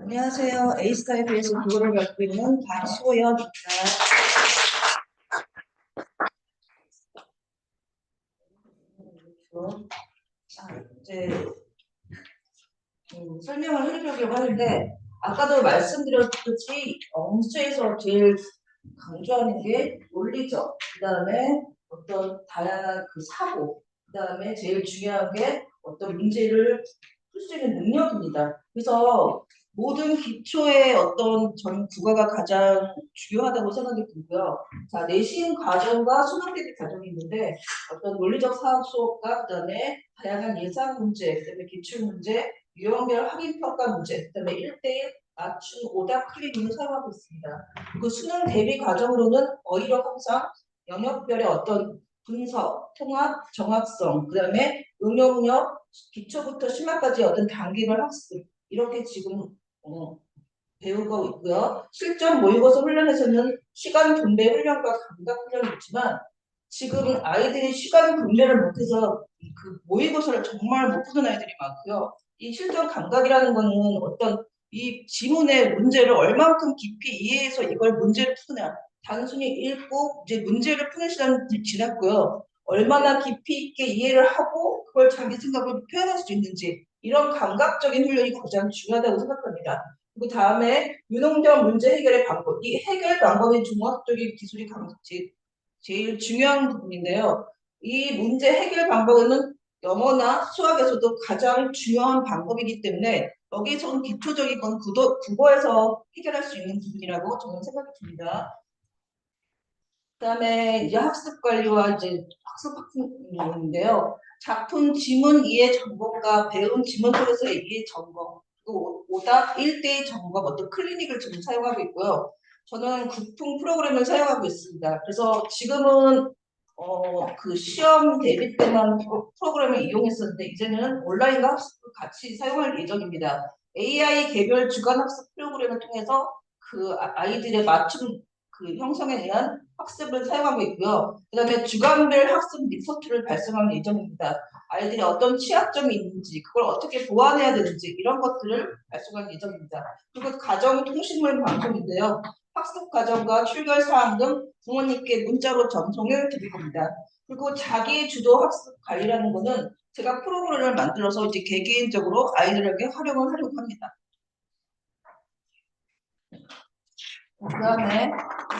안녕하세요. A스타일에서 국어를 맡고 있는 박소연입니다. 자, 이제 설명을 해드리려고 하는데 아까도 말씀드렸듯이 엄수에서 제일 강조하는 게 논리적, 그 다음에 어떤 다양한 그 사고, 그 다음에 제일 중요한 게 어떤 문제를 풀 수 있는 능력입니다. 그래서 모든 기초의 어떤 전 국어가 가장 중요하다고 생각이 들고요. 자, 내신 과정과 수능 대비 과정이 있는데 어떤 논리적 사학 수업과 그다음에 다양한 예상 문제, 그다음에 기출 문제, 유형별 확인 평가 문제, 그다음에 1대1 맞춤 오답 클릭을 사용하고 있습니다. 그 수능 대비 과정으로는 오히려 항상 영역별의 어떤 분석, 통합, 정확성, 그다음에 응용력, 기초부터 심화까지 어떤 단계별 학습 이렇게 지금 배우고 있고요. 실전 모의고사 훈련에서는 시간 분배 훈련과 감각 훈련이 있지만 지금 아이들이 시간 분배를 못해서 그 모의고사를 정말 못 푸는 아이들이 많고요. 이 실전 감각이라는 거는 어떤 이 지문의 문제를 얼만큼 깊이 이해해서 이걸 문제를 푸느냐. 단순히 읽고 이제 문제를 푸는 시간이 지났고요. 얼마나 깊이 있게 이해를 하고 그걸 자기 생각을 표현할 수 있는지 이런 감각적인 훈련이 가장 중요하다고 생각합니다. 그 다음에 유동적 문제 해결의 방법. 이 해결 방법의 종합적인 기술이 제일 중요한 부분인데요. 이 문제 해결 방법은 영어나 수학에서도 가장 중요한 방법이기 때문에 여기서는 기초적인 건 국어에서 해결할 수 있는 부분이라고 저는 생각이 듭니다. 그다음에 이제 학습 관리와 이제 학습 학습인데요. 작품 지문 이해 점검과 배운 지문 속에서의 이해 점검, 또 오답 1대1 점검, 어떤 클리닉을 지금 사용하고 있고요. 저는 국풍 프로그램을 사용하고 있습니다. 그래서 지금은 그 시험 대비 때만 프로그램을 이용했었는데 이제는 온라인과 학습을 같이 사용할 예정입니다. AI 개별 주간 학습 프로그램을 통해서 그 아이들의 맞춤 그 형성에 의한 학습을 사용하고 있고요. 그 다음에 주간별 학습 리포트를 발송할 예정입니다. 아이들이 어떤 취약점이 있는지, 그걸 어떻게 보완해야 되는지 이런 것들을 발송할 예정입니다. 그리고 가정통신문 방송인데요. 학습 과정과 출결 사항 등 부모님께 문자로 전송을 드릴 겁니다. 그리고 자기 주도 학습 관리라는 거는 제가 프로그램을 만들어서 이제 개개인적으로 아이들에게 활용을 하려고 합니다. 그 다음에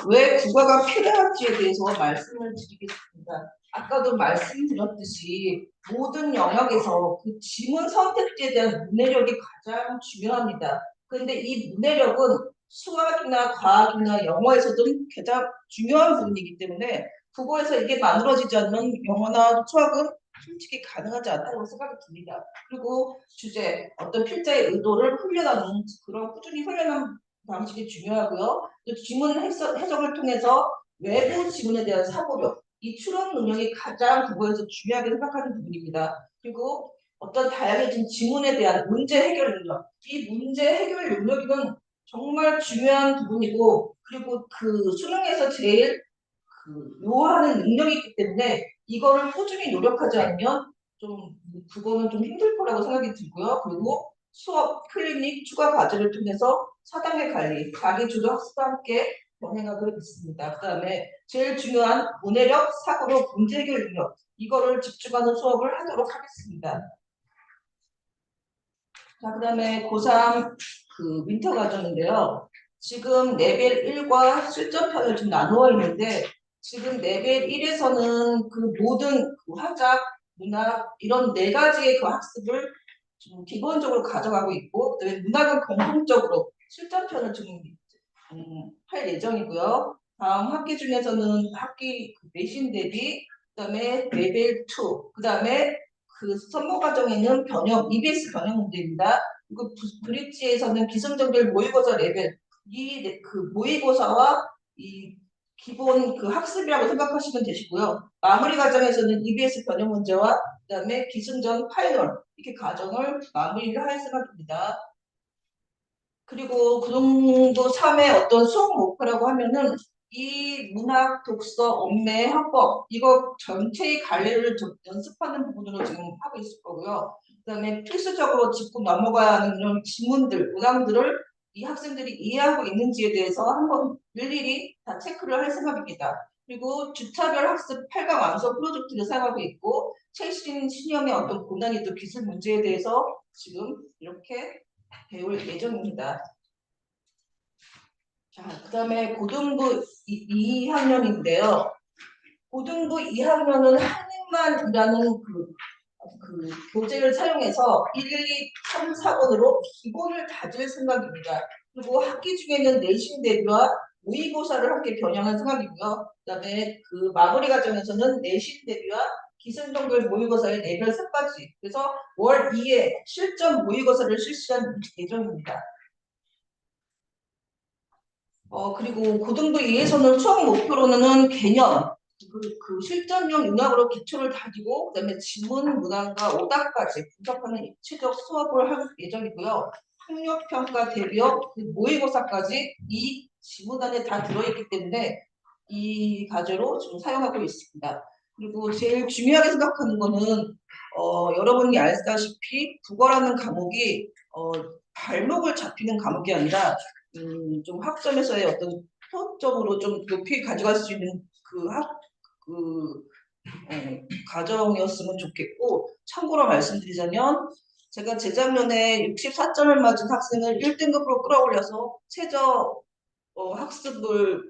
왜 국어가 필요한지에 대해서 말씀을 드리겠습니다. 아까도 말씀드렸듯이 모든 영역에서 그 지문 선택지에 대한 문해력이 가장 중요합니다. 그런데 이 문해력은 수학이나 과학이나 영어에서도 가장 중요한 부분이기 때문에 국어에서 이게 만들어지지 않는 영어나 수학은 솔직히 가능하지 않다고 생각이 듭니다. 그리고 주제, 어떤 필자의 의도를 훈련하는 그런 꾸준히 훈련하는 방식이 중요하고요. 또 지문 해석을 통해서 외부 지문에 대한 사고력, 이 추론 능력이 가장 국어에서 중요하게 생각하는 부분입니다. 그리고 어떤 다양해진 지문에 대한 문제 해결 능력, 이 문제 해결 능력은 정말 중요한 부분이고, 그리고 그 수능에서 제일 그 요하는 능력이 있기 때문에 이거를 꾸준히 노력하지 않으면 좀 그거는 좀 힘들 거라고 생각이 들고요. 그리고 수업, 클리닉, 추가 과제를 통해서 사당의 관리, 자기 주도 학습과 함께 병행하고 있습니다. 그 다음에 제일 중요한 문해력, 사고력, 문제 해결 능력 이거를 집중하는 수업을 하도록 하겠습니다. 자, 그 다음에 고3 그 윈터 과정인데요. 지금 레벨 1과 실전편을 좀 나누어 있는데 지금 레벨 1에서는 그 모든 그 화작, 문학 이런 네 가지의 그 학습을 좀 기본적으로 가져가고 있고 그다음에 문학은 공통적으로 실전편을 좀 할 예정이고요. 다음 학기 중에서는 학기 내신 대비 그다음에 레벨 2 그다음에 그 선모 과정에는 변형 EBS 변형 문제입니다. 그리고 브릿지에서는 기승전결 모의고사 레벨 이 그 모의고사와 이 기본 그 학습이라고 생각하시면 되시고요. 마무리 과정에서는 EBS 변형 문제와 그다음에 기승전 파이널 이렇게 과정을 마무리를 할 생각입니다. 그리고 그동도 3의 어떤 수업 목표라고 하면은 이 문학, 독서, 언매, 학법 이거 전체의 관리를 연습하는 부분으로 지금 하고 있을 거고요. 그다음에 필수적으로 짚고 넘어가야 하는 이런 지문들, 문항들을 이 학생들이 이해하고 있는지에 대해서 한번 일일이 다 체크를 할 생각입니다. 그리고 주차별 학습 8강 완성 프로젝트를 사용하고 있고 최신 신형의 어떤 고난이 또 기술 문제에 대해서 지금 이렇게 배울 예정입니다. 자, 그 다음에 고등부 2학년인데요. 고등부 2학년은 한인만이라는 그 교재를 사용해서 1, 2, 3, 4번으로 기본을 다질 생각입니다. 그리고 학기 중에는 내신 대비와 모의고사를 함께 겨냥할 생각이고요. 그다음에 그 마무리 과정에서는 내신 대비와 기승전결 모의고사의 레벨 4까지. 그래서 월 2에 실전 모의고사를 실시할 예정입니다. 그리고 고등부 2에서는 수학 목표로는 개념, 그 실전형 윤곽으로 기초를 다지고 그다음에 지문 문항과 오답까지 분석하는 입체적 수업을 할 예정이고요. 학력평가 대비업 그 모의고사까지 이 지문 안에 다 들어있기 때문에 이 과제로 지금 사용하고 있습니다. 그리고 제일 중요하게 생각하는 거는 여러분이 알다시피 국어라는 과목이 발목을 잡히는 과목이 아니라 좀 학점에서의 어떤 효점으로 좀 높이 가져갈 수 있는 그 과정이었으면 좋겠고 참고로 말씀드리자면 제가 재작년에 64점을 맞은 학생을 1등급으로 끌어올려서 최저 학습을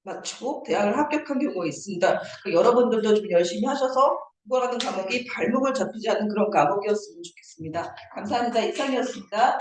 마치고 대학을 합격한 경우가 있습니다. 여러분들도 좀 열심히 하셔서 국어라는 과목이 발목을 잡히지 않는 그런 과목이었으면 좋겠습니다. 감사합니다. 이상이었습니다.